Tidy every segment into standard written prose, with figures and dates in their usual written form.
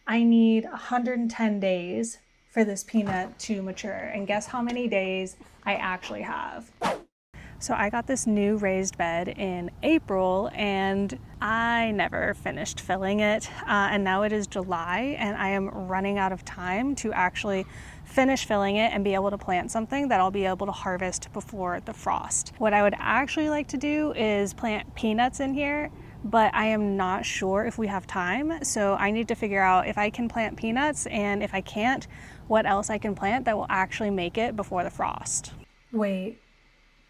I need 110 days for this peanut to mature. And guess how many days I actually have? So I got this new raised bed in April and I never finished filling it. And now it is July and I am running out of time to actually finish filling it and be able to plant something that I'll be able to harvest before the frost. What I would actually like to do is plant peanuts in here, but I am not sure if we have time. So I need to figure out if I can plant peanuts, and if I can't, what else I can plant that will actually make it before the frost. Wait.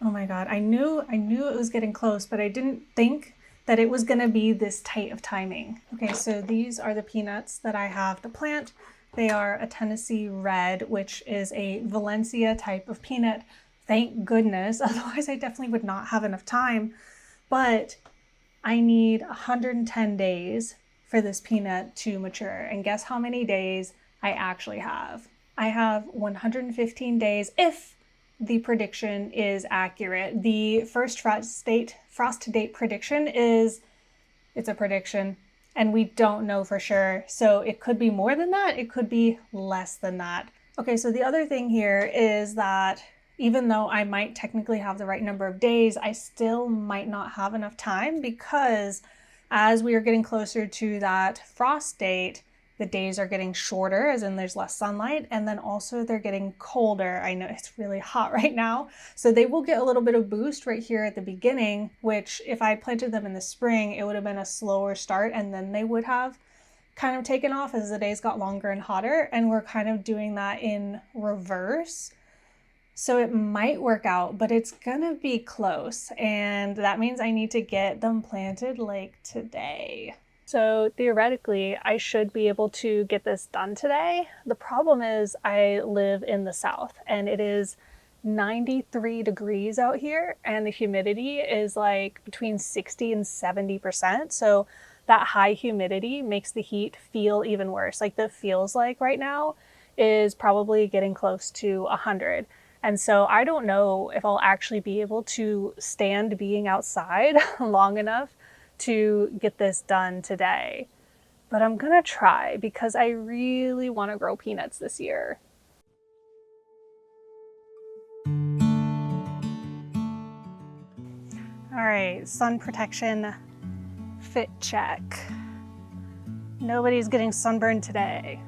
Oh my God, I knew it was getting close, but I didn't think that it was gonna be this tight of timing. Okay, so these are the peanuts that I have to plant. They are a Tennessee Red, which is a Valencia type of peanut. Thank goodness, otherwise I definitely would not have enough time. But I need 110 days for this peanut to mature. And guess how many days I actually have? I have 115 days if the prediction is accurate. The first frost date prediction is, it's a prediction and we don't know for sure. So it could be more than that, it could be less than that. Okay, so the other thing here is that even though I might technically have the right number of days, I still might not have enough time, because as we are getting closer to that frost date, the days are getting shorter, as in there's less sunlight, and then also they're getting colder. I know it's really hot right now, so they will get a little bit of boost right here at the beginning, which if I planted them in the spring, it would have been a slower start, and then they would have kind of taken off as the days got longer and hotter, and we're kind of doing that in reverse. So it might work out, but it's gonna be close, and that means I need to get them planted like today. So theoretically, I should be able to get this done today. The problem is I live in the south and it is 93 degrees out here and the humidity is like between 60 and 70%. So that high humidity makes the heat feel even worse. Like the feels like right now is probably getting close to 100. And so I don't know if I'll actually be able to stand being outside long enough to get this done today, but I'm gonna try because I really want to grow peanuts this year. All right, sun protection fit check. Nobody's getting sunburned today.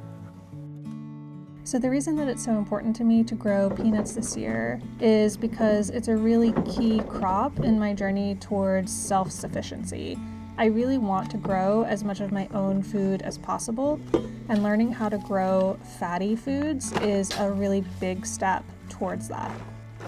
So the reason that it's so important to me to grow peanuts this year is because it's a really key crop in my journey towards self-sufficiency. I really want to grow as much of my own food as possible, and learning how to grow fatty foods is a really big step towards that.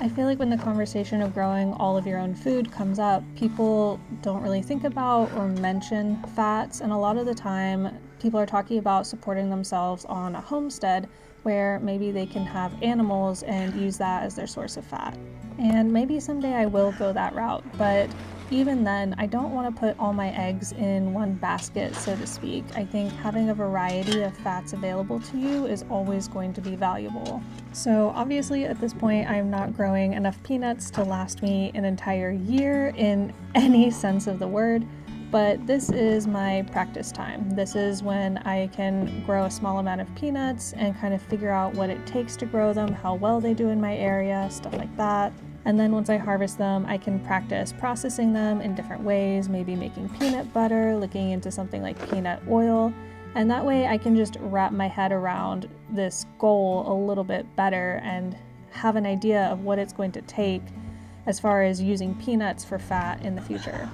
I feel like when the conversation of growing all of your own food comes up, people don't really think about or mention fats, and a lot of the time people are talking about supporting themselves on a homestead where maybe they can have animals and use that as their source of fat. And maybe someday I will go that route, but even then, I don't want to put all my eggs in one basket, so to speak. I think having a variety of fats available to you is always going to be valuable. So obviously at this point, I'm not growing enough peanuts to last me an entire year in any sense of the word, but this is my practice time. This is when I can grow a small amount of peanuts and kind of figure out what it takes to grow them, how well they do in my area, stuff like that. And then once I harvest them, I can practice processing them in different ways, maybe making peanut butter, looking into something like peanut oil. And that way I can just wrap my head around this goal a little bit better and have an idea of what it's going to take as far as using peanuts for fat in the future.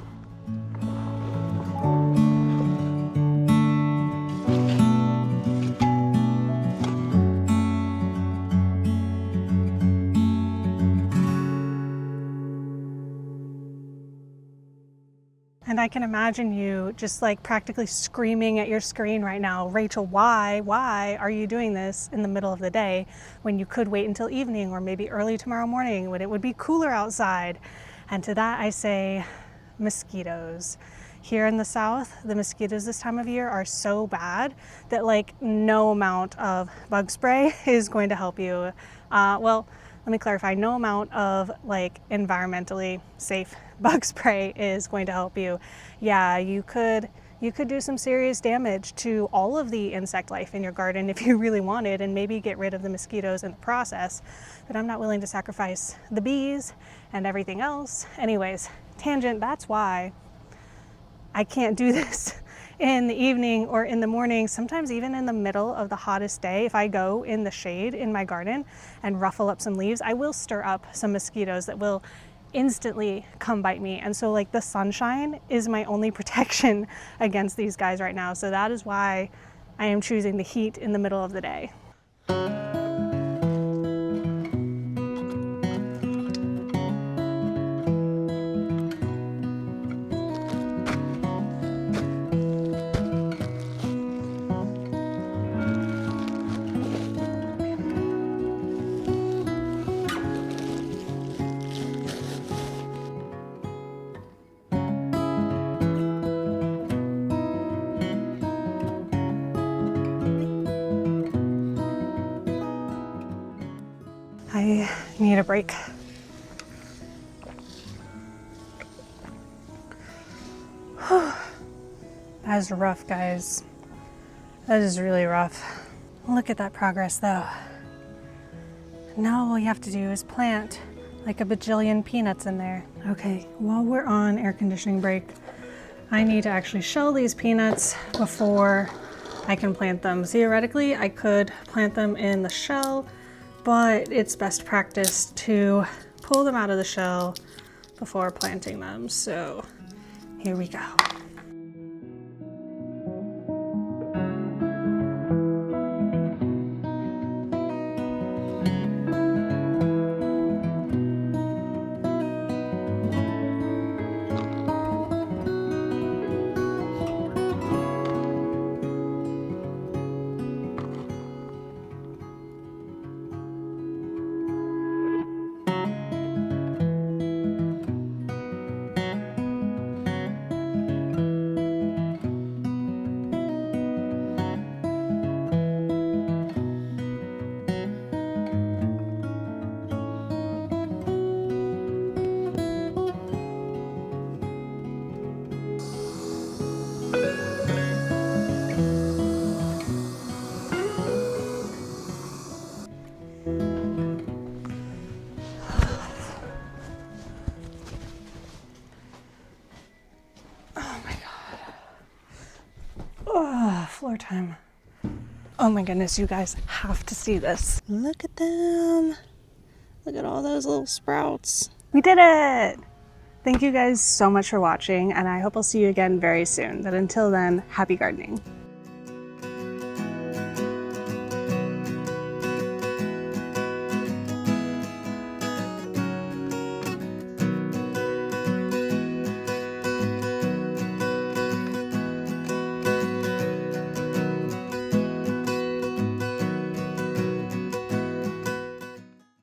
And I can imagine you just like practically screaming at your screen right now, Rachel, why are you doing this in the middle of the day when you could wait until evening or maybe early tomorrow morning when it would be cooler outside? And to that I say, mosquitoes. Here in the South, the mosquitoes this time of year are so bad that like no amount of bug spray is going to help you. Well, let me clarify, no amount of like environmentally safe bug spray is going to help you. Yeah, you could you could do some serious damage to all of the insect life in your garden if you really wanted, and maybe get rid of the mosquitoes in the process. But I'm not willing to sacrifice the bees and everything else. Anyways, tangent, that's why I can't do this in the evening or in the morning, sometimes even in the middle of the hottest day. If I go in the shade in my garden and ruffle up some leaves, I will stir up some mosquitoes that will instantly come bite me. And so like the sunshine is my only protection against these guys right now. So that is why I am choosing the heat in the middle of the day. I need a break. That is rough, guys. That is really rough. Look at that progress though. Now all you have to do is plant like a bajillion peanuts in there. Okay, while we're on air conditioning break, I need to actually shell these peanuts before I can plant them. Theoretically, I could plant them in the shell, but it's best practice to pull them out of the shell before planting them. So here we go. Oh, floor time. Oh my goodness, you guys have to see this. Look at them. Look at all those little sprouts. We did it! Thank you guys so much for watching, and I hope I'll see you again very soon. But until then, happy gardening.